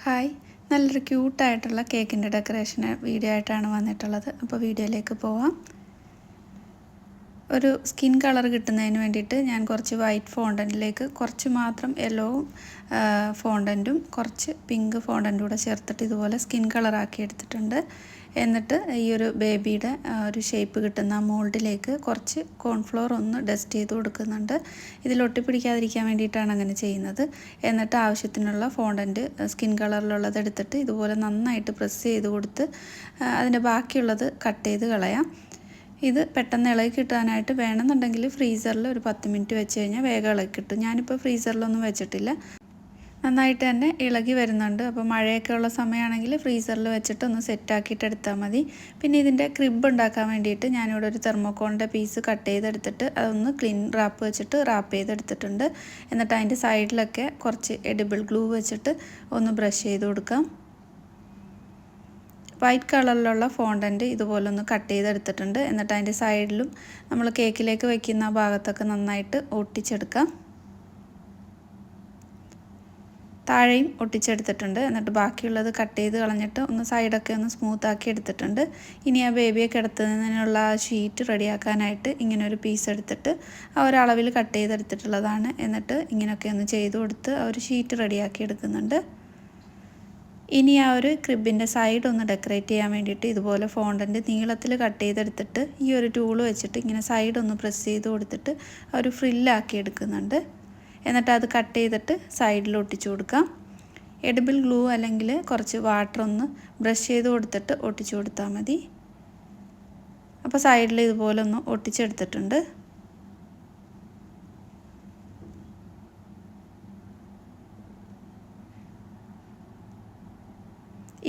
Hi, നല്ലൊരു ക്യൂട്ടായിട്ടുള്ള കേക്കിൻ്റെ decoration video ആയിട്ടാണ് വന്നിട്ടുള്ളത്. അപ്പോൾ വീഡിയോയിലേക്ക് പോവാം. ഒരു സ്കിൻ കളർ കിട്ടുന്നതിന് വേണ്ടിയിട്ട് ഞാൻ കുറച്ച് വൈറ്റ് ഫോണ്ടൻറ്റിലേക്ക് കുറച്ച് മാത്രം യെല്ലോവും ഫോണ്ടൻറ്റും കുറച്ച് പിങ്ക് ഫോണ്ടൻറ്റും കൂടെ ചേർത്തിട്ട് ഇതുപോലെ സ്കിൻ കളറാക്കി എടുത്തിട്ടുണ്ട്. എന്നിട്ട് ഈ ഒരു ബേബിയുടെ ഒരു ഷേപ്പ് കിട്ടുന്ന മോൾഡിലേക്ക് കുറച്ച് കോൺഫ്ലോർ ഒന്ന് ഡസ്റ്റ് ചെയ്ത് കൊടുക്കുന്നുണ്ട്. ഇതിൽ ഒട്ടിപ്പിടിക്കാതിരിക്കാൻ വേണ്ടിയിട്ടാണ് അങ്ങനെ ചെയ്യുന്നത്. എന്നിട്ട് ആവശ്യത്തിനുള്ള ഫോണ്ടൻറ്റ് സ്കിൻ കളറിലുള്ളത് എടുത്തിട്ട് ഇതുപോലെ നന്നായിട്ട് പ്രസ് ചെയ്ത് കൊടുത്ത് അതിൻ്റെ ബാക്കിയുള്ളത് കട്ട് ചെയ്ത് കളയാം. ഇത് പെട്ടെന്ന് ഇളകി കിട്ടാനായിട്ട് വേണമെന്നുണ്ടെങ്കിൽ ഫ്രീസറിൽ ഒരു 10 മിനിറ്റ് വെച്ച് കഴിഞ്ഞാൽ വേഗം ഇളകി കിട്ടും. ഞാനിപ്പോൾ ഫ്രീസറിലൊന്നും വെച്ചിട്ടില്ല. നന്നായിട്ട് തന്നെ ഇളകി വരുന്നുണ്ട്. അപ്പോൾ മഴയൊക്കെ ഉള്ള സമയമാണെങ്കിൽ ഫ്രീസറിൽ വെച്ചിട്ട് ഒന്ന് സെറ്റാക്കിയിട്ട് എടുത്താൽ മതി. പിന്നെ ഇതിൻ്റെ ക്രിബ് ഉണ്ടാക്കാൻ വേണ്ടിയിട്ട് ഞാനിവിടെ ഒരു തെർമോക്കോളിൻ്റെ പീസ് കട്ട് ചെയ്തെടുത്തിട്ട് അതൊന്ന് ക്ലീൻ റാപ്പ് വെച്ചിട്ട് റാപ്പ് ചെയ്തെടുത്തിട്ടുണ്ട്. എന്നിട്ട് അതിൻ്റെ സൈഡിലൊക്കെ കുറച്ച് എഡിബിൾ ഗ്ലൂ വെച്ചിട്ട് ഒന്ന് ബ്രഷ് ചെയ്ത് കൊടുക്കാം. വൈറ്റ് കളറിലുള്ള ഫോണ്ടൻറ്റ് ഇതുപോലെ ഒന്ന് കട്ട് ചെയ്തെടുത്തിട്ടുണ്ട്. എന്നിട്ട് അതിൻ്റെ സൈഡിലും നമ്മൾ കേക്കിലേക്ക് വയ്ക്കുന്ന ഭാഗത്തൊക്കെ നന്നായിട്ട് ഒട്ടിച്ചെടുക്കാം. താഴെയും ഒട്ടിച്ചെടുത്തിട്ടുണ്ട്. എന്നിട്ട് ബാക്കിയുള്ളത് കട്ട് ചെയ്ത് കളഞ്ഞിട്ട് ഒന്ന് സൈഡൊക്കെ ഒന്ന് സ്മൂത്താക്കി എടുത്തിട്ടുണ്ട്. ഇനി ആ ബേബിയെ കിടത്തുന്നതിനുള്ള ഷീറ്റ് റെഡിയാക്കാനായിട്ട് ഇങ്ങനെ ഒരു പീസ് എടുത്തിട്ട് ആ ഒരളവിൽ കട്ട് ചെയ്തെടുത്തിട്ടുള്ളതാണ്. എന്നിട്ട് ഇങ്ങനെയൊക്കെ ഒന്ന് ചെയ്ത് കൊടുത്ത് ആ ഒരു ഷീറ്റ് റെഡിയാക്കി എടുക്കുന്നുണ്ട്. ഇനി ആ ഒരു ക്രിബിൻ്റെ സൈഡ് ഒന്ന് ഡെക്കറേറ്റ് ചെയ്യാൻ വേണ്ടിയിട്ട് ഇതുപോലെ ഫോണ്ടൻറ്റ് നീളത്തിൽ കട്ട് ചെയ്തെടുത്തിട്ട് ഈ ഒരു ടൂൾ വെച്ചിട്ട് ഇങ്ങനെ സൈഡ് ഒന്ന് പ്രസ് ചെയ്ത് കൊടുത്തിട്ട് ആ ഒരു ഫ്രില്ലാക്കി എടുക്കുന്നുണ്ട്. എന്നിട്ട് അത് കട്ട് ചെയ്തിട്ട് സൈഡിൽ ഒട്ടിച്ചു കൊടുക്കാം. എഡിബിൾ ഗ്ലൂ അല്ലെങ്കിൽ കുറച്ച് വാട്ടർ ഒന്ന് ബ്രഷ് ചെയ്ത് കൊടുത്തിട്ട് ഒട്ടിച്ചു കൊടുത്താൽ മതി. അപ്പോൾ സൈഡിൽ ഇതുപോലെ ഒന്ന് ഒട്ടിച്ചെടുത്തിട്ടുണ്ട്.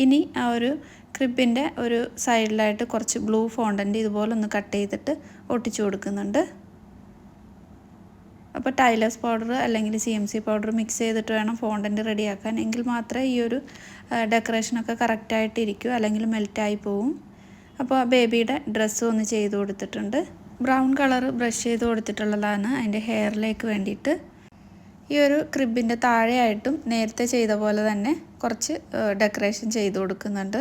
ഇനി ആ ഒരു ക്രിബിൻ്റെ ഒരു സൈഡിലായിട്ട് കുറച്ച് ബ്ലൂ ഫോണ്ടൻറ്റ് ഇതുപോലെ ഒന്ന് കട്ട് ചെയ്തിട്ട് ഒട്ടിച്ചു കൊടുക്കുന്നുണ്ട്. അപ്പോൾ ടൈലേഴ്സ് പൗഡർ അല്ലെങ്കിൽ CMC പൗഡർ മിക്സ് ചെയ്തിട്ട് വേണം ഫോണ്ടൻറ്റ് റെഡിയാക്കാൻ. എങ്കിൽ മാത്രമേ ഈ ഒരു ഡെക്കറേഷനൊക്കെ കറക്റ്റായിട്ട് ഇരിക്കൂ, അല്ലെങ്കിൽ മെൽറ്റായി പോവും. അപ്പോൾ ആ ബേബിയുടെ ഡ്രസ്സും ഒന്ന് ചെയ്ത് കൊടുത്തിട്ടുണ്ട്. ബ്രൗൺ കളർ ബ്രഷ് ചെയ്ത് കൊടുത്തിട്ടുള്ളതാണ് അതിൻ്റെ ഹെയറിലേക്ക് വേണ്ടിയിട്ട്. ഈ ഒരു ക്രിബിൻ്റെ താഴെയായിട്ടും നേരത്തെ ചെയ്ത പോലെ തന്നെ കുറച്ച് ഡെക്കറേഷൻ ചെയ്ത് കൊടുക്കുന്നുണ്ട്.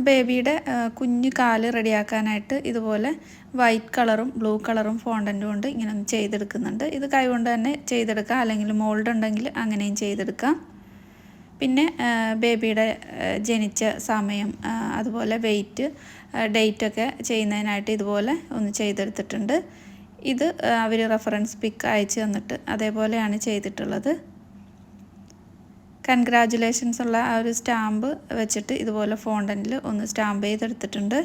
ബേബിയുടെ കുഞ്ഞു കാല് റെഡിയാക്കാനായിട്ട് ഇതുപോലെ വൈറ്റ് കളറും ബ്ലൂ കളറും ഫോണ്ടൻറ്റും കൊണ്ട് ഇങ്ങനെ ഒന്ന് ചെയ്തെടുക്കുന്നുണ്ട്. ഇത് കൈകൊണ്ട് തന്നെ ചെയ്തെടുക്കാം, അല്ലെങ്കിൽ മോൾഡ് ഉണ്ടെങ്കിൽ അങ്ങനെയും ചെയ്തെടുക്കാം. പിന്നെ ബേബിയുടെ ജനിച്ച സമയം അതുപോലെ വെയിറ്റ് ഡേറ്റൊക്കെ ചെയ്യുന്നതിനായിട്ട് ഇതുപോലെ ഒന്ന് ചെയ്തെടുത്തിട്ടുണ്ട്. ഇത് അവർ റെഫറൻസ് പിക്ക് അയച്ചു തന്നിട്ട് അതേപോലെയാണ് ചെയ്തിട്ടുള്ളത്. കൺഗ്രാജുലേഷൻസ് ഉള്ള ആ ഒരു സ്റ്റാമ്പ് വെച്ചിട്ട് ഇതുപോലെ ഫോണ്ടൻറ്റിൽ ഒന്ന് സ്റ്റാമ്പ് ചെയ്തെടുത്തിട്ടുണ്ട്.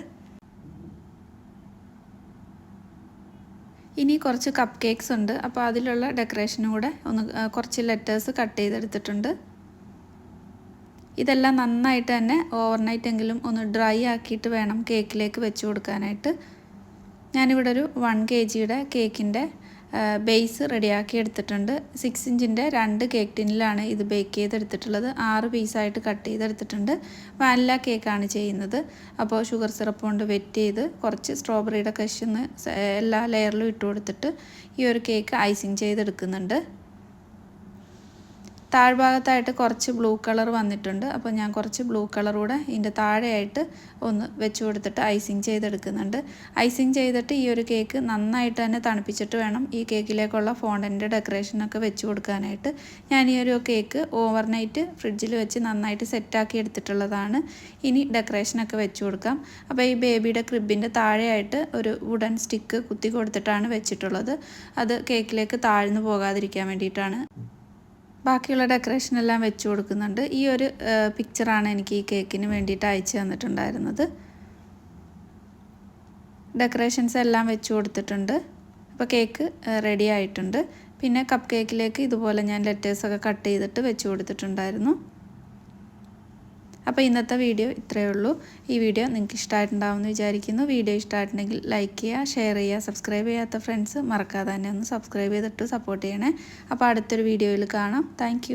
ഇനി കുറച്ച് കപ്പ് കേക്ക്സ് ഉണ്ട്. അപ്പോൾ അതിലുള്ള ഡെക്കറേഷനും കൂടെ ഒന്ന് കുറച്ച് ലെറ്റേഴ്സ് കട്ട് ചെയ്തെടുത്തിട്ടുണ്ട്. ഇതെല്ലാം നന്നായിട്ട് തന്നെ ഓവർനൈറ്റ് എങ്കിലും ഒന്ന് ഡ്രൈ ആക്കിയിട്ട് വേണം കേക്കിലേക്ക് വെച്ച് കൊടുക്കാനായിട്ട്. ഞാനിവിടെ ഒരു 1 kg കേക്കിൻ്റെ ബേസ് റെഡിയാക്കി എടുത്തിട്ടുണ്ട്. 6 ഇഞ്ചിൻ്റെ 2 കേക്ക് ടിന്നിലാണ് ഇത് ബേക്ക് ചെയ്തെടുത്തിട്ടുള്ളത്. 6 പീസായിട്ട് കട്ട് ചെയ്തെടുത്തിട്ടുണ്ട്. വാനില കേക്കാണ് ചെയ്യുന്നത്. അപ്പോൾ ഷുഗർ സിറപ്പ് കൊണ്ട് വെറ്റ് ചെയ്ത് കുറച്ച് സ്ട്രോബെറിയുടെ കഷ്ന്ന് എല്ലാ ലെയറിലും ഇട്ട് കൊടുത്തിട്ട് ഈ ഒരു കേക്ക് ഐസിങ് ചെയ്തെടുക്കുന്നുണ്ട്. താഴ്ഭാഗത്തായിട്ട് കുറച്ച് ബ്ലൂ കളർ വന്നിട്ടുണ്ട്. അപ്പോൾ ഞാൻ കുറച്ച് ബ്ലൂ കളർ കൂടെ ഇതിൻ്റെ താഴെയായിട്ട് ഒന്ന് വെച്ച് കൊടുത്തിട്ട് ഐസിങ് ചെയ്തെടുക്കുന്നുണ്ട്. ഐസിങ് ചെയ്തിട്ട് ഈ ഒരു കേക്ക് നന്നായിട്ട് തന്നെ തണുപ്പിച്ചിട്ട് വേണം ഈ കേക്കിലേക്കുള്ള ഫോണ്ടൻറ്റ് ഡെക്കറേഷനൊക്കെ വെച്ച് കൊടുക്കാനായിട്ട്. ഞാൻ ഈ ഒരു കേക്ക് ഓവർനൈറ്റ് ഫ്രിഡ്ജിൽ വെച്ച് നന്നായിട്ട് സെറ്റാക്കി എടുത്തിട്ടുള്ളതാണ്. ഇനി ഡെക്കറേഷനൊക്കെ വെച്ച് കൊടുക്കാം. അപ്പോൾ ഈ ബേബിയുടെ ക്രിബിൻ്റെ താഴെയായിട്ട് ഒരു വുഡൻ സ്റ്റിക്ക് കുത്തി കൊടുത്തിട്ടാണ് വെച്ചിട്ടുള്ളത്. അത് കേക്കിലേക്ക് താഴ്ന്നു പോകാതിരിക്കാൻ വേണ്ടിയിട്ടാണ്. ബാക്കിയുള്ള ഡെക്കറേഷൻ എല്ലാം വെച്ച് കൊടുക്കുന്നുണ്ട്. ഈ ഒരു പിക്ചറാണ് എനിക്ക് ഈ കേക്കിന് വേണ്ടിയിട്ട് അയച്ചു തന്നിട്ടുണ്ടായിരുന്നത്. ഡെക്കറേഷൻസ് എല്ലാം വെച്ച് കൊടുത്തിട്ടുണ്ട്. അപ്പോൾ കേക്ക് റെഡി ആയിട്ടുണ്ട്. പിന്നെ കപ്പ് കേക്കിലേക്ക് ഇതുപോലെ ഞാൻ ലെറ്റേഴ്സൊക്കെ കട്ട് ചെയ്തിട്ട് വെച്ച് കൊടുത്തിട്ടുണ്ടായിരുന്നു. അപ്പോൾ ഇന്നത്തെ വീഡിയോ ഇത്രയേ ഉള്ളൂ. ഈ വീഡിയോ നിങ്ങൾക്ക് ഇഷ്ടമായിട്ടുണ്ടാവുമെന്ന് വിചാരിക്കുന്നു. വീഡിയോ ഇഷ്ടമായിട്ടുണ്ടെങ്കിൽ ലൈക്ക് ചെയ്യുക, ഷെയർ ചെയ്യുക. സബ്സ്ക്രൈബ് ചെയ്യാത്ത ഫ്രണ്ട്സ് മറക്കാതെ തന്നെ ഒന്ന് സബ്സ്ക്രൈബ് ചെയ്തിട്ട് സപ്പോർട്ട് ചെയ്യണേ. അപ്പോൾ അടുത്തൊരു വീഡിയോയിൽ കാണാം. താങ്ക്